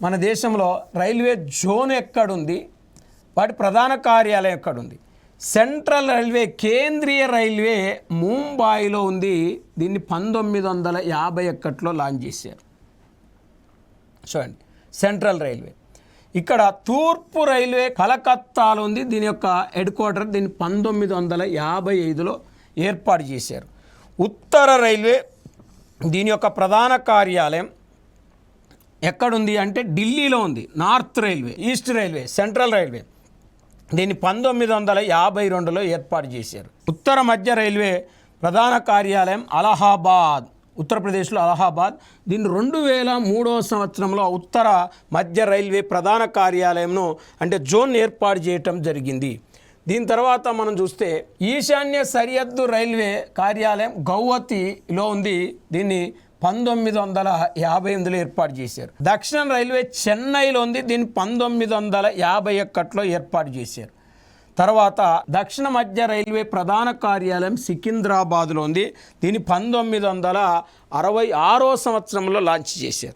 మన దేశంలో railway zone ఎక్కడుంది, వాటి ప్రధాన కార్యాలయం ఎక్కడుంది? సెంట్రల్ రైల్వే, కేంద్రీయ రైల్వే ముంబాయిలో ఉంది. దీన్ని 1951లో లాంచ్ చేశారు. చూడండి, సెంట్రల్ రైల్వే. ఇక్కడ తూర్పు రైల్వే కలకత్తాలో ఉంది. దీని యొక్క హెడ్ క్వార్టర్. దీన్ని 1955లో ఏర్పాటు చేశారు. ఉత్తర రైల్వే, దీని యొక్క ప్రధాన కార్యాలయం ఎక్కడుంది అంటే ఢిల్లీలో ఉంది. North railway, east railway, central railway దీన్ని 1952లో ఏర్పాటు చేశారు. ఉత్తర మధ్య రైల్వే ప్రధాన కార్యాలయం అలహాబాద్, ఉత్తరప్రదేశ్లో అలహాబాద్. దీన్ని 2003వ సంవత్సరంలో ఉత్తర మధ్య రైల్వే ప్రధాన కార్యాలయంను అంటే జోన్ ఏర్పాటు చేయటం జరిగింది. దీని తర్వాత మనం చూస్తే ఈశాన్య సరిహద్దు రైల్వే కార్యాలయం గౌహతిలో ఉంది. దీన్ని 1958లో ఏర్పాటు చేశారు. దక్షిణ రైల్వే చెన్నైలో ఉంది. దీన్ని 1951లో ఏర్పాటు చేశారు. తర్వాత దక్షిణ మధ్య రైల్వే ప్రధాన కార్యాలయం సికింద్రాబాద్లో ఉంది. దీన్ని 1966వ సంవత్సరంలో లాంచ్ చేశారు.